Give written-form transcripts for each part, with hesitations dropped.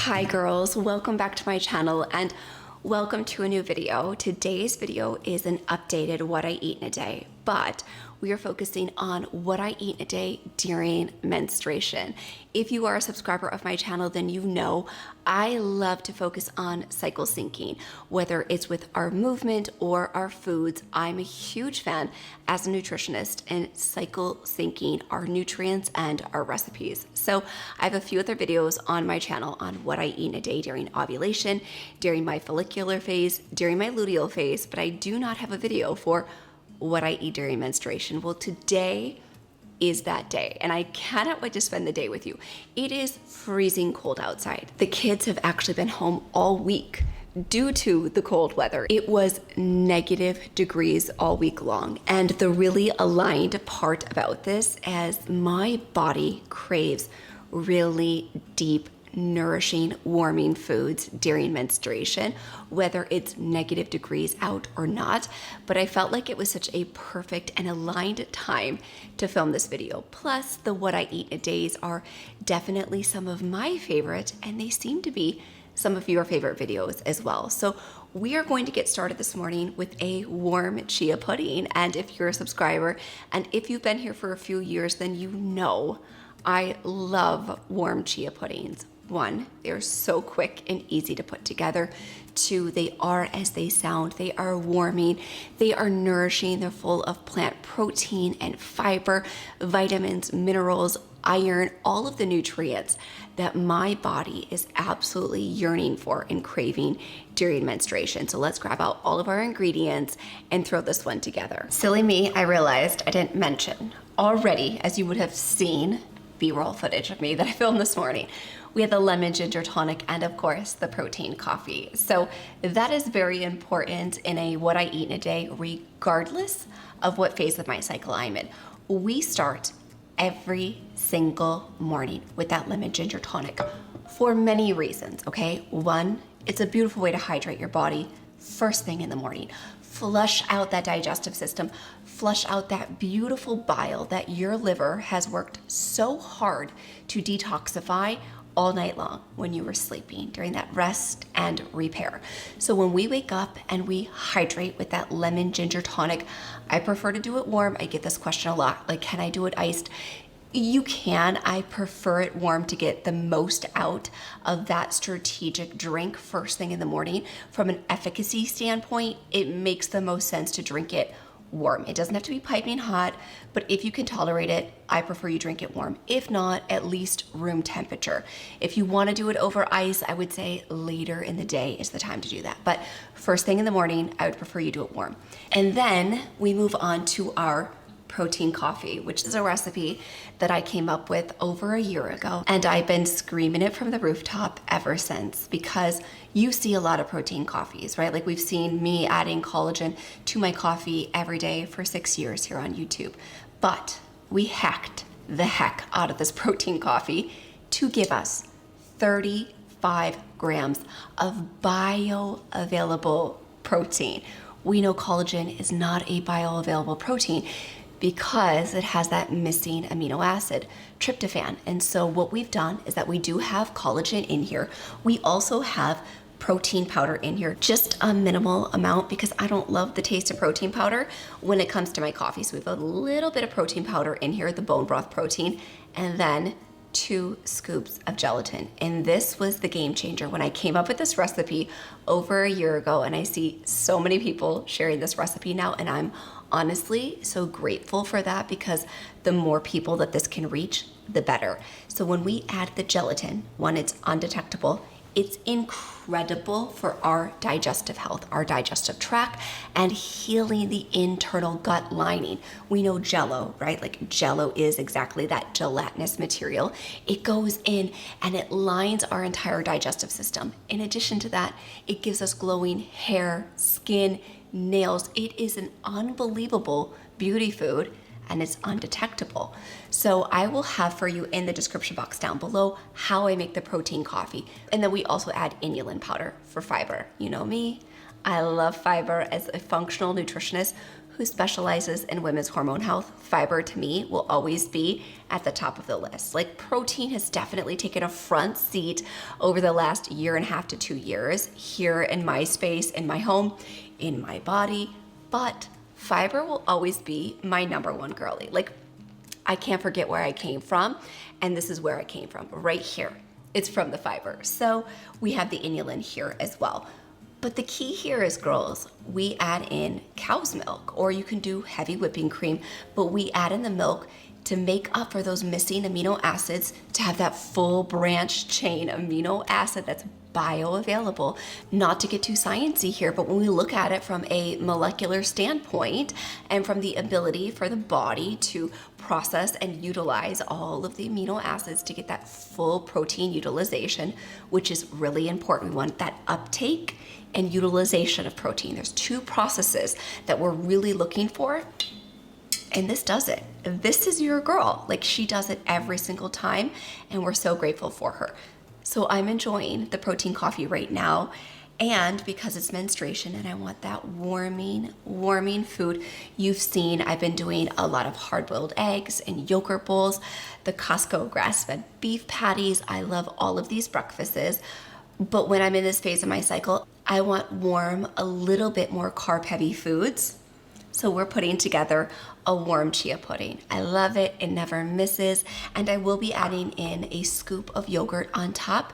Hi girls, welcome back to my channel and welcome to a new video. Today's video is an updated what I eat in a day, but we are focusing on what I eat in a day during menstruation. If you are a subscriber of my channel, then you know I love to focus on cycle syncing, whether it's with our movement or our foods. I'm a huge fan as a nutritionist in cycle syncing our nutrients and our recipes. So I have a few other videos on my channel on what I eat in a day during ovulation, during my follicular phase, during my luteal phase, but I do not have a video for what I eat during menstruation. Well, today is that day, and I cannot wait to spend the day with you. It is freezing cold outside. The kids have actually been home all week due to the cold weather. It was negative degrees all week long, and the really aligned part about this is my body craves really deep, nourishing, warming foods during menstruation, whether it's negative degrees out or not. But I felt like it was such a perfect and aligned time to film this video. Plus, the what I eat in a days are definitely some of my favorite, and they seem to be some of your favorite videos as well. So we are going to get started this morning with a warm chia pudding. And if you're a subscriber and if you've been here for a few years, then you know I love warm chia puddings. One, they're so quick and easy to put together. Two, they are as they sound. They are warming, they are nourishing, they're full of plant protein and fiber, vitamins, minerals, iron, all of the nutrients that my body is absolutely yearning for and craving during menstruation. So let's grab out all of our ingredients and throw this one together. Silly me, I realized I didn't mention already, as you would have seen B-roll footage of me that I filmed this morning. We had the lemon ginger tonic and of course the protein coffee. So that is very important in a what I eat in a day, regardless of what phase of my cycle I'm in. We start every single morning with that lemon ginger tonic for many reasons, okay? One, it's a beautiful way to hydrate your body first thing in the morning. Flush out that digestive system, flush out that beautiful bile that your liver has worked so hard to detoxify all night long when you were sleeping during that rest and repair. So when we wake up and we hydrate with that lemon ginger tonic, I prefer to do it warm. I get this question a lot, like, can I do it iced? You can. I prefer it warm to get the most out of that strategic drink first thing in the morning. From an efficacy standpoint, it makes the most sense to drink it warm. It doesn't have to be piping hot, but if you can tolerate it, I prefer you drink it warm. If not, at least room temperature. If you want to do it over ice, I would say later in the day is the time to do that. But first thing in the morning, I would prefer you do it warm. And then we move on to our protein coffee, which is a recipe that I came up with over a year ago. And I've been screaming it from the rooftop ever since, because you see a lot of protein coffees, right? Like we've seen me adding collagen to my coffee every day for 6 years here on YouTube. But we hacked the heck out of this protein coffee to give us 35 grams of bioavailable protein. We know collagen is not a bioavailable protein because it has that missing amino acid, tryptophan. And so what we've done is that we do have collagen in here. We also have protein powder in here, just a minimal amount because I don't love the taste of protein powder when it comes to my coffee. So we have a little bit of protein powder in here, the bone broth protein, and then 2 scoops of gelatin. And this was the game changer when I came up with this recipe over a year ago, and I see so many people sharing this recipe now, and I'm honestly so grateful for that, because the more people that this can reach, the better. So when we add the gelatin, one, it's undetectable. It's incredible for our digestive health, our digestive tract, and healing the internal gut lining. We know Jell-O, right? Like Jell-O is exactly that gelatinous material. It goes in and it lines our entire digestive system. In addition to that, it gives us glowing hair, skin, nails. It is an unbelievable beauty food, and it's undetectable. So I will have for you in the description box down below how I make the protein coffee. And then we also add inulin powder for fiber. You know me, I love fiber as a functional nutritionist who specializes in women's hormone health, fiber to me will always be at the top of the list. Like, protein has definitely taken a front seat over the last 1.5 to 2 years here in my space, in my home, in my body, but fiber will always be my number one girly. Like, I can't forget where I came from, and this is where I came from, right here. It's from the fiber. So we have the inulin here as well. But the key here is, girls, we add in cow's milk, or you can do heavy whipping cream, but we add in the milk to make up for those missing amino acids, to have that full branch chain amino acid that's bioavailable. Not to get too sciencey here, but when we look at it from a molecular standpoint and from the ability for the body to process and utilize all of the amino acids to get that full protein utilization, which is really important. We want that uptake and utilization of protein. There's 2 processes that we're really looking for, and this does it. This is your girl. Like, she does it every single time, and we're so grateful for her. So I'm enjoying the protein coffee right now, and because it's menstruation and I want that warming food, you've seen I've been doing a lot of hard-boiled eggs and yogurt bowls, the Costco grass-fed beef patties. I love all of these breakfasts, but when I'm in this phase of my cycle, I want warm, a little bit more carb-heavy foods. So we're putting together a warm chia pudding. I love it, it never misses, and I will be adding in a scoop of yogurt on top.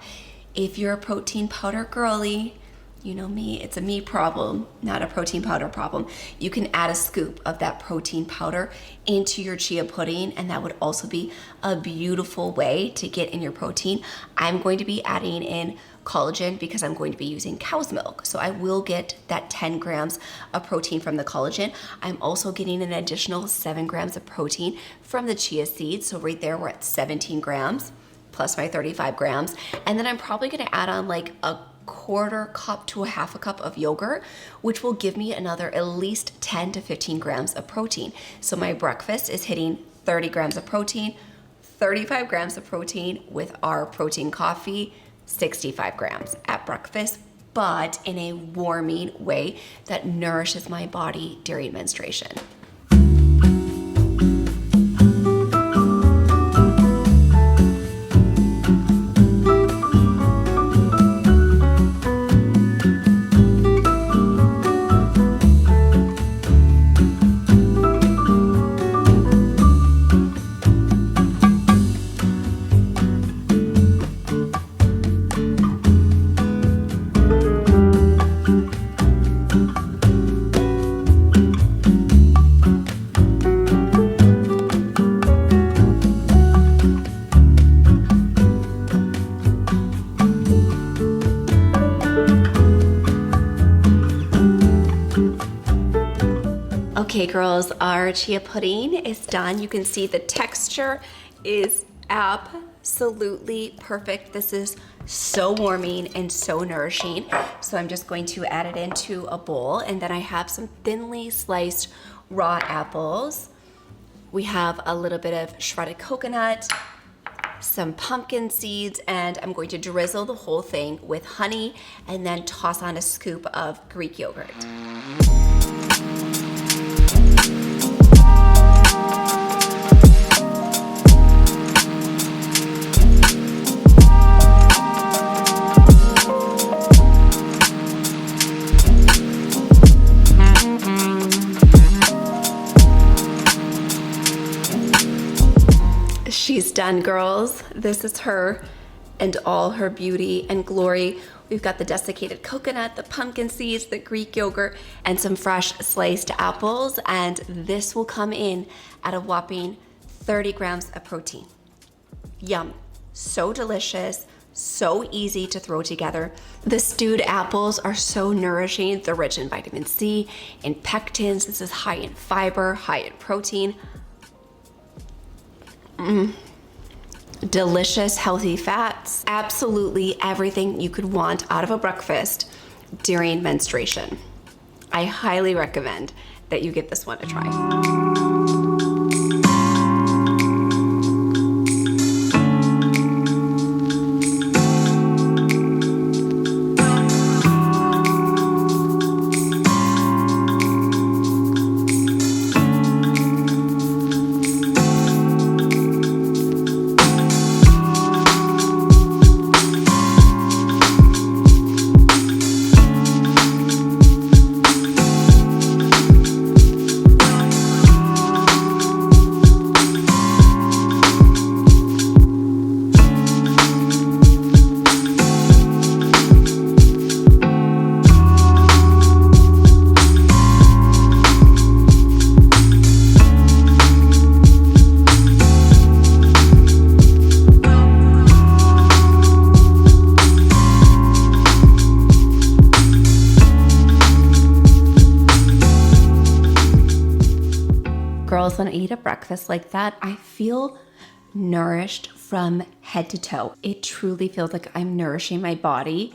If you're a protein powder girly, you know me, it's a me problem, not a protein powder problem. You can add a scoop of that protein powder into your chia pudding, and that would also be a beautiful way to get in your protein. I'm going to be adding in collagen because I'm going to be using cow's milk. So I will get that 10 grams of protein from the collagen. I'm also getting an additional 7 grams of protein from the chia seeds. So right there, we're at 17 grams plus my 35 grams. And then I'm probably gonna add on like a 1/4 cup to a 1/2 cup of yogurt, which will give me another at least 10 to 15 grams of protein. So my breakfast is hitting 30 grams of protein, 35 grams of protein with our protein coffee, 65 grams at breakfast, but in a warming way that nourishes my body during menstruation. Okay, girls, our chia pudding is done. You can see the texture is absolutely perfect. This is so warming and so nourishing. So I'm just going to add it into a bowl, and then I have some thinly sliced raw apples. We have a little bit of shredded coconut, some pumpkin seeds, and I'm going to drizzle the whole thing with honey and then toss on a scoop of Greek yogurt. She's done, girls. This is her and all her beauty and glory. We've got the desiccated coconut, the pumpkin seeds, the Greek yogurt, and some fresh sliced apples. And this will come in at a whopping 30 grams of protein. Yum. So delicious, so easy to throw together. The stewed apples are so nourishing. They're rich in vitamin C and pectins. This is high in fiber, high in protein. Delicious, healthy fats. Absolutely everything you could want out of a breakfast during menstruation. I highly recommend that you give this one a try. eat a breakfast like that, I feel nourished from head to toe. It truly feels like I'm nourishing my body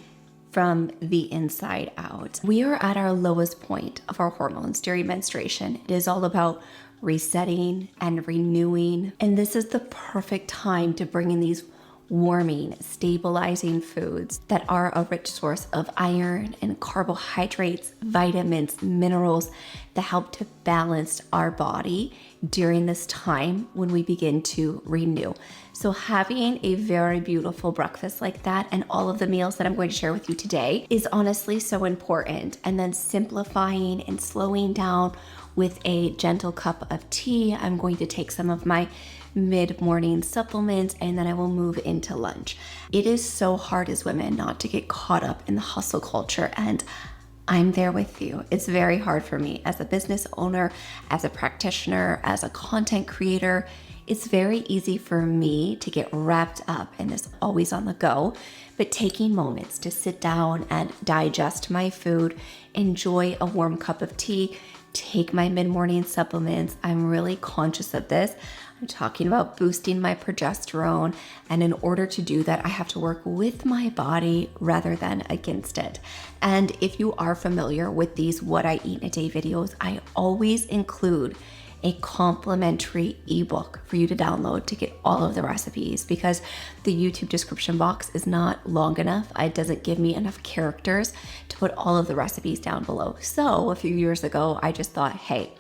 from the inside out. We are at our lowest point of our hormones during menstruation. It is all about resetting and renewing. And this is the perfect time to bring in these warming, stabilizing foods that are a rich source of iron and carbohydrates, vitamins, minerals that help to balance our body during this time when we begin to renew. So having a very beautiful breakfast like that and all of the meals that I'm going to share with you today is honestly so important. And then simplifying and slowing down with a gentle cup of tea. I'm going to take some of my mid-morning supplements and then I will move into lunch. It is so hard as women not to get caught up in the hustle culture, and I'm there with you. It's very hard for me as a business owner, as a practitioner, as a content creator. It's very easy for me to get wrapped up in this always on the go, but taking moments to sit down and digest my food, enjoy a warm cup of tea, take my mid-morning supplements. I'm really conscious of this. I'm talking about boosting my progesterone, and in order to do that, I have to work with my body rather than against it. And if you are familiar with these What I Eat in a Day videos, I always include a complimentary ebook for you to download to get all of the recipes, because the YouTube description box is not long enough. It doesn't give me enough characters to put all of the recipes down below. So a few years ago, I just thought, hey,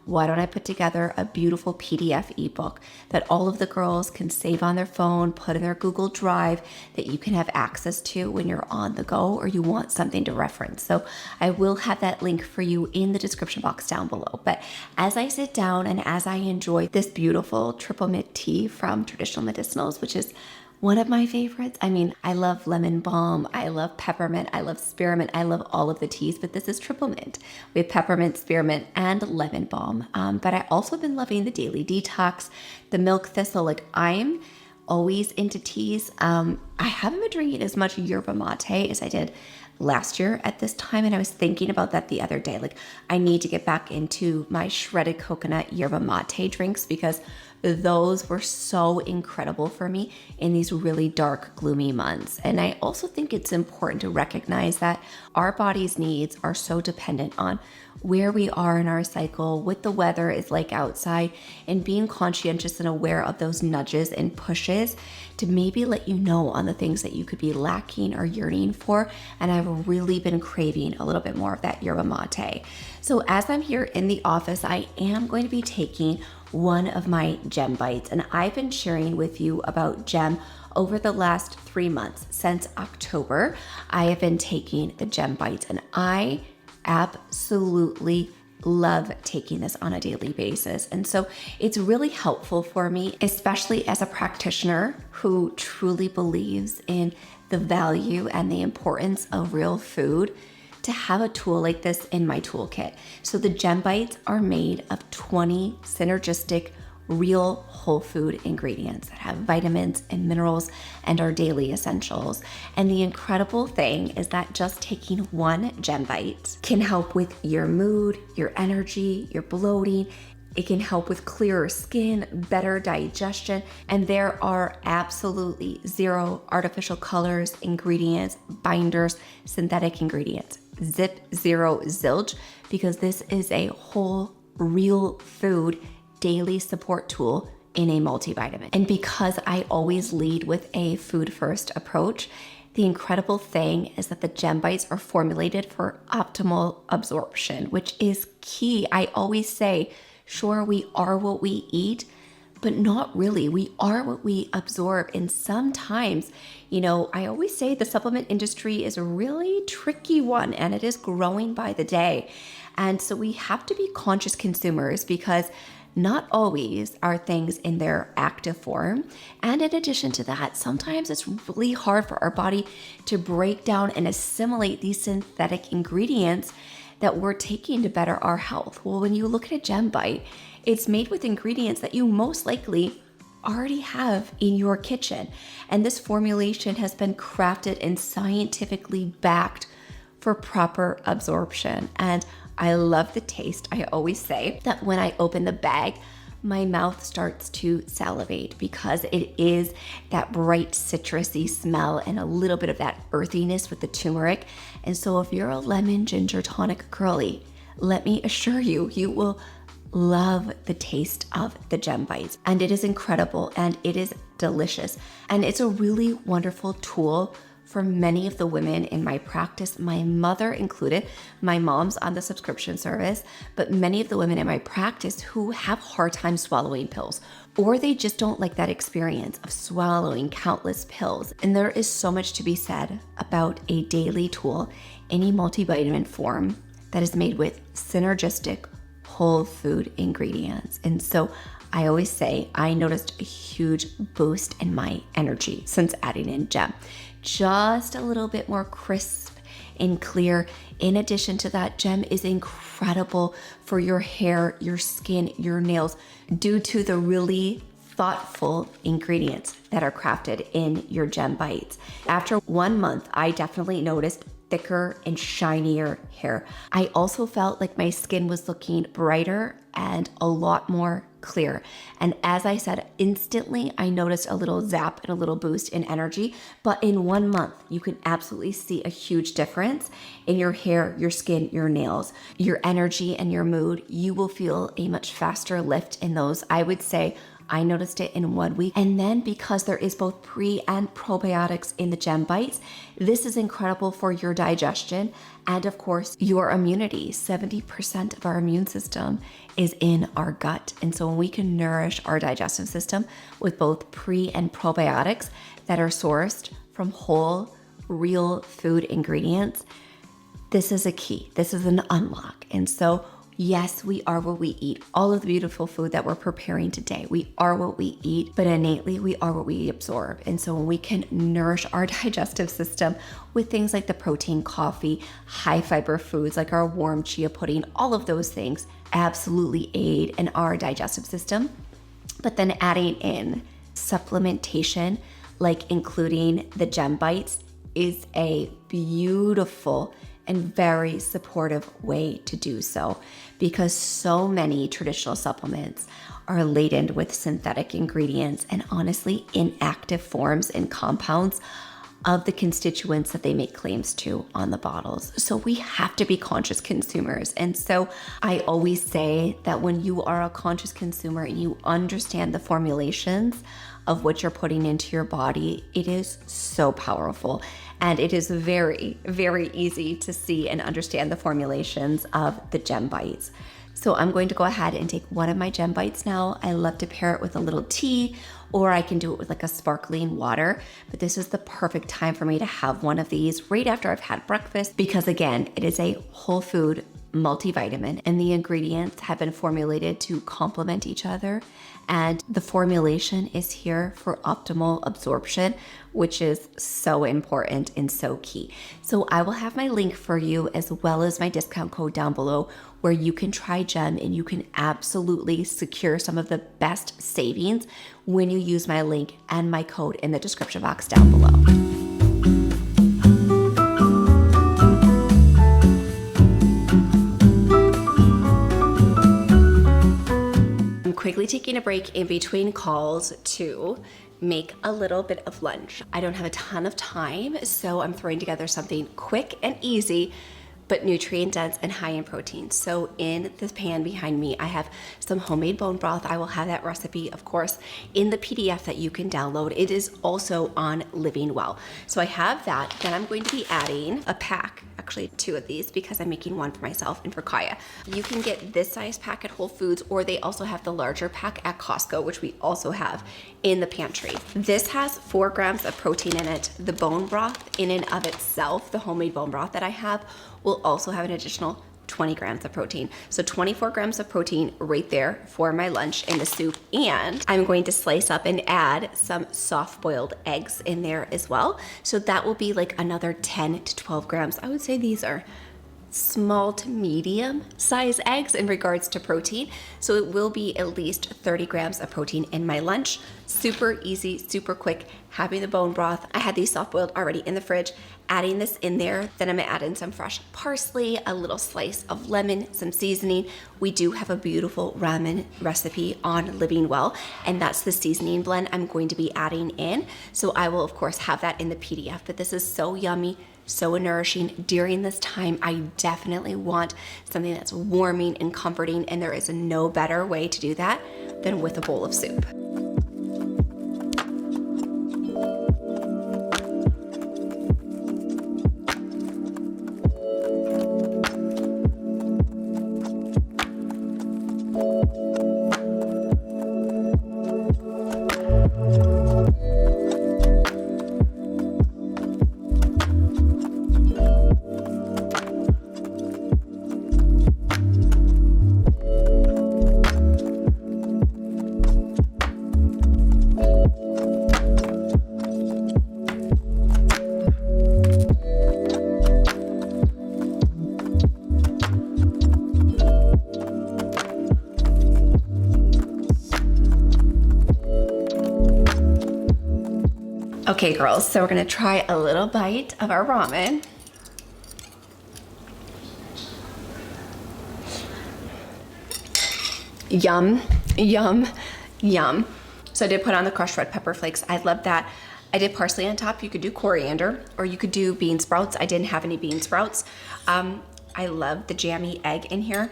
why don't I put together a beautiful PDF ebook that all of the girls can save on their phone, put in their Google Drive, that you can have access to when you're on the go or you want something to reference. So I will have that link for you in the description box down below. But as I sit down and as I enjoy this beautiful triple mint tea from Traditional Medicinals, which is one of my favorites. I mean, I love lemon balm, I love peppermint, I love spearmint, I love all of the teas, but this is triple mint with peppermint, spearmint, and lemon balm. But I also been loving the Daily Detox, the milk thistle. Like, I'm always into teas. I haven't been drinking as much yerba mate as I did last year at this time, and I was thinking about that the other day. Like, I need to get back into my shredded coconut yerba mate drinks because those were so incredible for me in these really dark, gloomy months. And I also think it's important to recognize that our body's needs are so dependent on where we are in our cycle, what the weather is like outside, and being conscientious and aware of those nudges and pushes to maybe let you know on the things that you could be lacking or yearning for. And I've really been craving a little bit more of that yerba mate. So as I'm here in the office, I am going to be taking one of my Gem Bites, and I've been sharing with you about Gem over the last 3 months. Since October, I have been taking the Gem Bites, and I absolutely love taking this on a daily basis. And so it's really helpful for me, especially as a practitioner who truly believes in the value and the importance of real food, to have a tool like this in my toolkit. So the Gem Bites are made of 20 synergistic, real whole food ingredients that have vitamins and minerals and our daily essentials. And the incredible thing is that just taking one Gem Bite can help with your mood, your energy, your bloating. It can help with clearer skin, better digestion, and there are absolutely zero artificial colors, ingredients, binders, synthetic ingredients. Zip, zero, zilch, because this is a whole, real food daily support tool in a multivitamin. And because I always lead with a food first approach, the incredible thing is that the Gem Bites are formulated for optimal absorption, which is key. I always say, sure, we are what we eat, but not really. We are what we absorb. And sometimes, I always say the supplement industry is a really tricky one, and it is growing by the day. And so we have to be conscious consumers, because not always are things in their active form. And in addition to that, sometimes it's really hard for our body to break down and assimilate these synthetic ingredients that we're taking to better our health. Well, when you look at a Gem Bite, it's made with ingredients that you most likely already have in your kitchen. And this formulation has been crafted and scientifically backed for proper absorption. And I love the taste. I always say that when I open the bag, my mouth starts to salivate because it is that bright citrusy smell and a little bit of that earthiness with the turmeric. And so if you're a lemon ginger tonic girly, let me assure you, you will love the taste of the Gem Bites. And it is incredible and it is delicious. And it's a really wonderful tool for many of the women in my practice, my mother included. My mom's on the subscription service, but many of the women in my practice who have hard time swallowing pills, or they just don't like that experience of swallowing countless pills. And there is so much to be said about a daily tool, any multivitamin form that is made with synergistic whole food ingredients. And so I always say I noticed a huge boost in my energy since adding in Gem. Just a little bit more crisp and clear. In addition to that, Gem is incredible for your hair, your skin, your nails, due to the really thoughtful ingredients that are crafted in your Gem Bites. After 1 month, I definitely noticed thicker and shinier hair. I also felt like my skin was looking brighter and a lot more clear. And as I said, instantly I noticed a little zap and a little boost in energy. But in 1 month, you can absolutely see a huge difference in your hair, your skin, your nails, your energy, and your mood. You will feel a much faster lift in those. I would say I noticed it in 1 week. And then because there is both pre and probiotics in the Gem Bites, this is incredible for your digestion and of course your immunity. 70% of our immune system is in our gut. And so when we can nourish our digestive system with both pre and probiotics that are sourced from whole, real food ingredients, this is a key. This is an unlock. And so yes, we are what we eat. All of the beautiful food that we're preparing today, we are what we eat, but innately we are what we absorb. And so when we can nourish our digestive system with things like the protein coffee, high fiber foods like our warm chia pudding, all of those things absolutely aid in our digestive system. But then adding in supplementation, like including the Gem Bites, is a beautiful and very supportive way to do so, because so many traditional supplements are laden with synthetic ingredients and honestly inactive forms and compounds of the constituents that they make claims to on the bottles. So we have to be conscious consumers. And so I always say that when you are a conscious consumer and you understand the formulations of what you're putting into your body, it is so powerful. And it is very, very easy to see and understand the formulations of the Gem Bites. So I'm going to go ahead and take one of my Gem Bites now. I love to pair it with a little tea, or I can do it with like a sparkling water. But this is the perfect time for me to have one of these right after I've had breakfast, because again, it is a whole food multivitamin and the ingredients have been formulated to complement each other. And the formulation is here for optimal absorption, which is so important and so key. So I will have my link for you as well as my discount code down below where you can try Gem and you can absolutely secure some of the best savings when you use my link and my code in the description box down below. Quickly taking a break in between calls to make a little bit of lunch. I don't have a ton of time, so I'm throwing together something quick and easy, but nutrient dense and high in protein. So in this pan behind me, I have some homemade bone broth. I will have that recipe, of course, in the PDF that you can download. It is also on Living Well. So I have that. Then I'm going to be adding a pack, actually 2 of these, because I'm making one for myself and for Kaya. You can get this size pack at Whole Foods, or they also have the larger pack at Costco, which we also have in the pantry. This has 4 grams of protein in it. The bone broth in and of itself, the homemade bone broth that I have, will also have an additional 20 grams of protein. So 24 grams of protein right there for my lunch in the soup. And I'm going to slice up and add some soft boiled eggs in there as well. So that will be like another 10 to 12 grams. I would say these are small to medium size eggs in regards to protein. So it will be at least 30 grams of protein in my lunch. Super easy, super quick. Having the bone broth. I had these soft boiled already in the fridge. Adding this in there, then I'm gonna add in some fresh parsley, a little slice of lemon, some seasoning. We do have a beautiful ramen recipe on Living Well, and that's the seasoning blend I'm going to be adding in. So I will of course have that in the PDF, but this is so yummy, so nourishing. During this time, I definitely want something that's warming and comforting, and there is no better way to do that than with a bowl of soup. Okay, girls, so we're gonna try a little bite of our ramen. Yum, yum, yum. So I did put on the crushed red pepper flakes. I love that. I did parsley on top. You could do coriander, or you could do bean sprouts. I didn't have any bean sprouts. I love the jammy egg in here.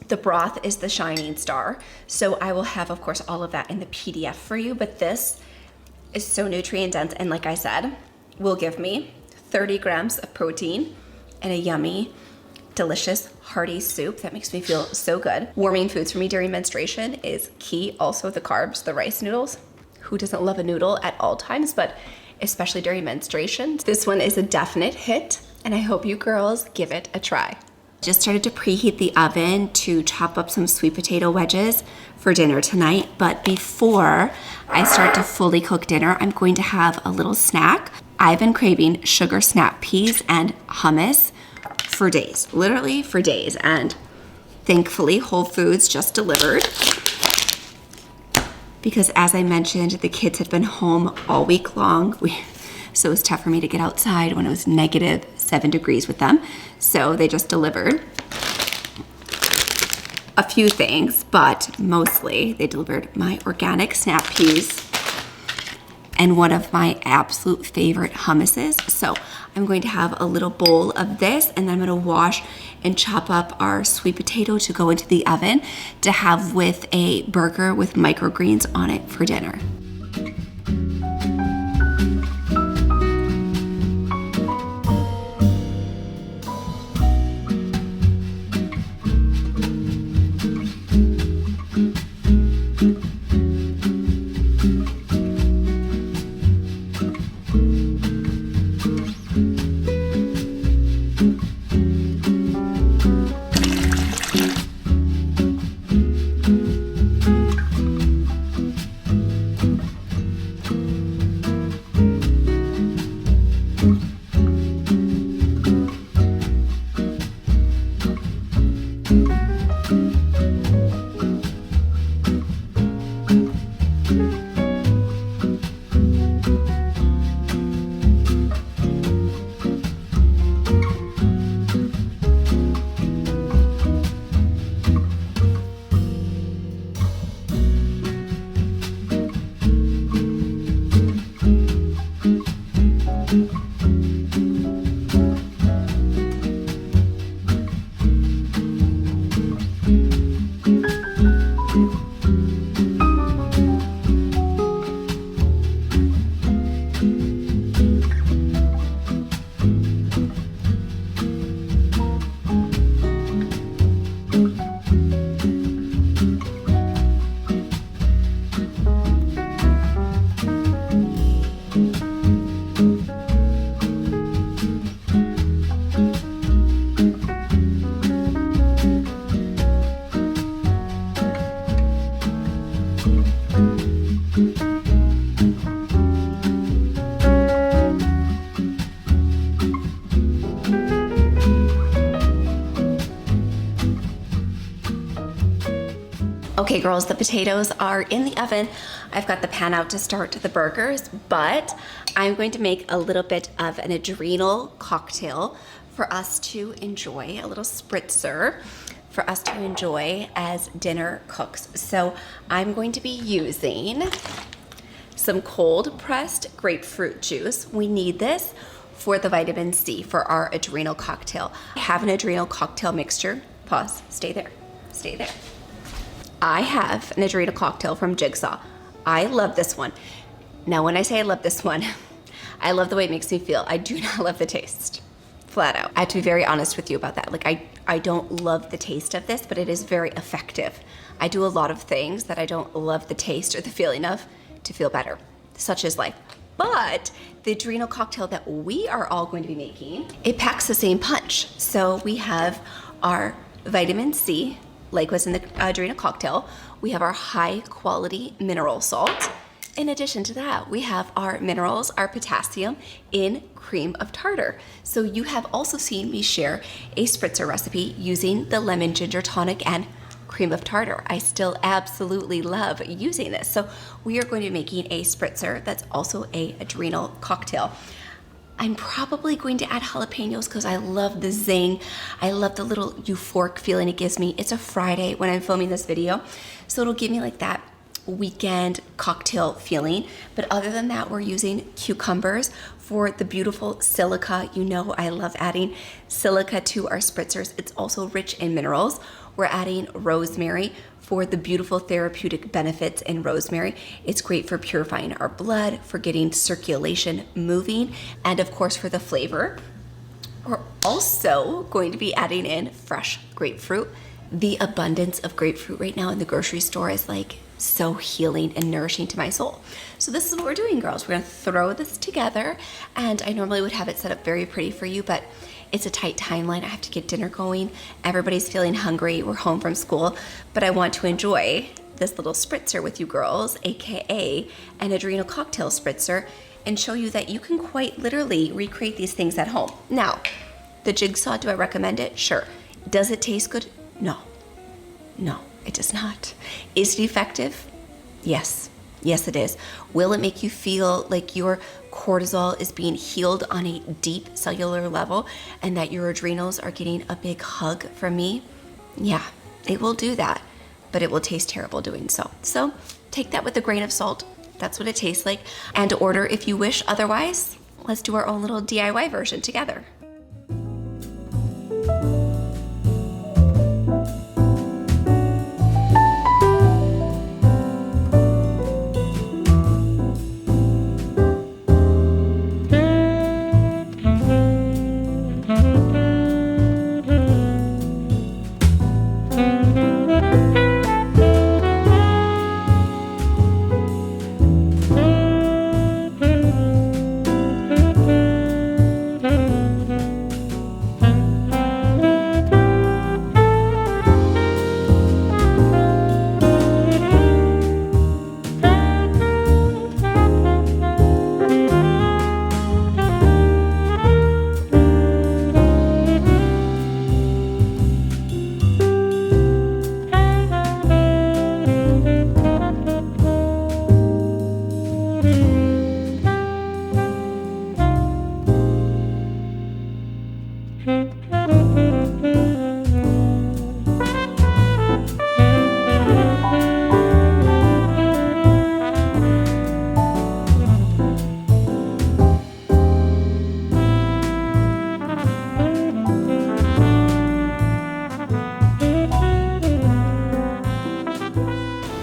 The broth is the shining star. So I will have, of course, all of that in the PDF for you, but this is so nutrient dense, and like I said, will give me 30 grams of protein and a yummy, delicious, hearty soup that makes me feel so good. Warming foods for me during menstruation is key. Also the carbs, the rice noodles. Who doesn't love a noodle at all times, but especially during menstruation? This one is a definite hit, and I hope you girls give it a try. Just started to preheat the oven to chop up some sweet potato wedges for dinner tonight, but before I start to fully cook dinner, I'm going to have a little snack. I've been craving sugar snap peas and hummus for days, literally for days, and thankfully Whole Foods just delivered, because as I mentioned, the kids had been home all week long. So it was tough for me to get outside when it was -7 degrees with them. So they just delivered a few things, but mostly they delivered my organic snap peas and one of my absolute favorite hummuses. So I'm going to have a little bowl of this, and then I'm gonna wash and chop up our sweet potato to go into the oven to have with a burger with microgreens on it for dinner. girls, the potatoes are in the oven. I've got the pan out to start the burgers, but I'm going to make a little bit of an adrenal cocktail for us to enjoy, a little spritzer for us to enjoy as dinner cooks. So I'm going to be using some cold pressed grapefruit juice. We need this for the vitamin C for our adrenal cocktail. I have an adrenal cocktail mixture. Pause, stay there, stay there. I have an adrenal cocktail from Jigsaw. I love this one. Now, when I say I love this one, I love the way it makes me feel. I do not love the taste, flat out. I have to be very honest with you about that. Like, I don't love the taste of this, but it is very effective. I do a lot of things that I don't love the taste or the feeling of to feel better, such as life. But the adrenal cocktail that we are all going to be making, it packs the same punch. So we have our vitamin C, like was in the adrenal cocktail. We have our high quality mineral salt. In addition to that, we have our minerals, our potassium in cream of tartar. So you have also seen me share a spritzer recipe using the lemon ginger tonic and cream of tartar. I still absolutely love using this. So we are going to be making a spritzer that's also a adrenal cocktail. I'm probably going to add jalapenos because I love the zing. I love the little euphoric feeling it gives me. It's a Friday when I'm filming this video, so it'll give me like that weekend cocktail feeling. But other than that, we're using cucumbers for the beautiful silica. You know I love adding silica to our spritzers. It's also rich in minerals. We're adding rosemary for the beautiful therapeutic benefits in rosemary. It's great for purifying our blood, for getting circulation moving, and of course for the flavor. We're also going to be adding in fresh grapefruit. The abundance of grapefruit right now in the grocery store is like so healing and nourishing to my soul. So this is what we're doing, girls. We're gonna throw this together, and I normally would have it set up very pretty for you, but it's a tight timeline. I have to get dinner going. Everybody's feeling hungry. We're home from school, but I want to enjoy this little spritzer with you girls, AKA an adrenal cocktail spritzer, and show you that you can quite literally recreate these things at home. Now, the Jigsaw, do I recommend it? Sure. Does it taste good? No. No, it does not. Is it effective? Yes. Yes, it is. Will it make you feel like your cortisol is being healed on a deep cellular level and that your adrenals are getting a big hug from me? Yeah, it will do that, but it will taste terrible doing so. So take that with a grain of salt. That's what it tastes like. And order if you wish. Otherwise, let's do our own little DIY version together.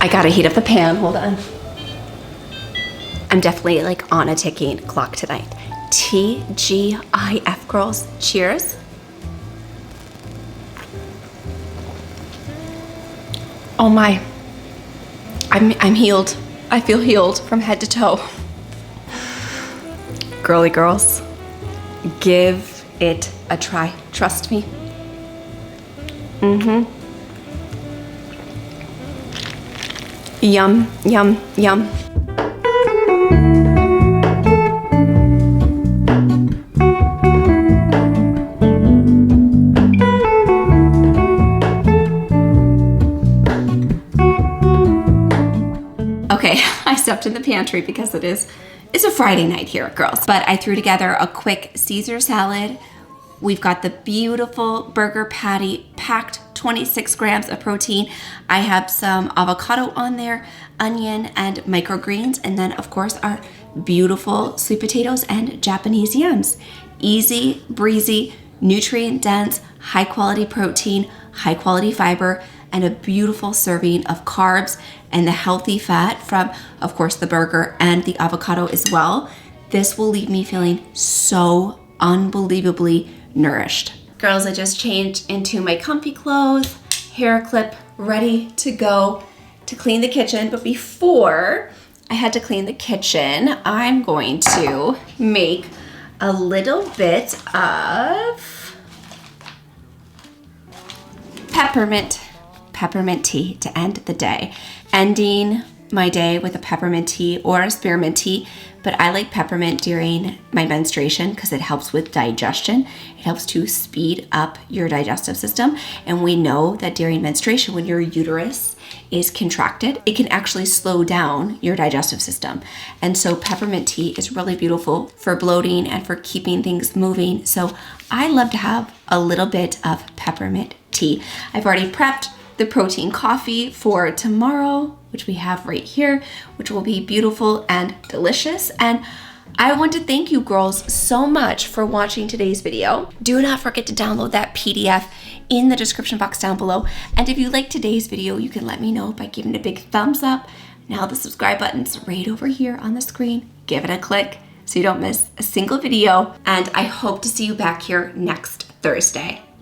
I gotta heat up the pan, hold on. I'm definitely like on a ticking clock tonight. TGIF, girls, cheers. Oh my, I'm healed. I feel healed from head to toe. Girly girls, give it a try, trust me. Yum, yum, yum. stuffed in the pantry because it's a Friday night here, girls. But I threw together a quick Caesar salad. We've got the beautiful burger patty, packed 26 grams of protein. I have some avocado on there, onion and microgreens, and then of course our beautiful sweet potatoes and Japanese yams. Easy, breezy, nutrient dense, high quality protein, high quality fiber, and a beautiful serving of carbs and the healthy fat from, of course, the burger and the avocado as well. This will leave me feeling so unbelievably nourished. Girls, I just changed into my comfy clothes, hair clip, ready to go to clean the kitchen. But before I had to clean the kitchen, I'm going to make a little bit of peppermint tea to end the day. Ending my day with a peppermint tea or a spearmint tea, but I like peppermint during my menstruation because it helps with digestion. It helps to speed up your digestive system. And we know that during menstruation, when your uterus is contracted, it can actually slow down your digestive system. And so peppermint tea is really beautiful for bloating and for keeping things moving. So I love to have a little bit of peppermint tea. I've already prepped the protein coffee for tomorrow, which we have right here, which will be beautiful and delicious. And I want to thank you girls so much for watching today's video. Do not forget to download that PDF in the description box down below. And if you like today's video, you can let me know by giving it a big thumbs up. Now the subscribe button's right over here on the screen. Give it a click so you don't miss a single video. And I hope to see you back here next Thursday.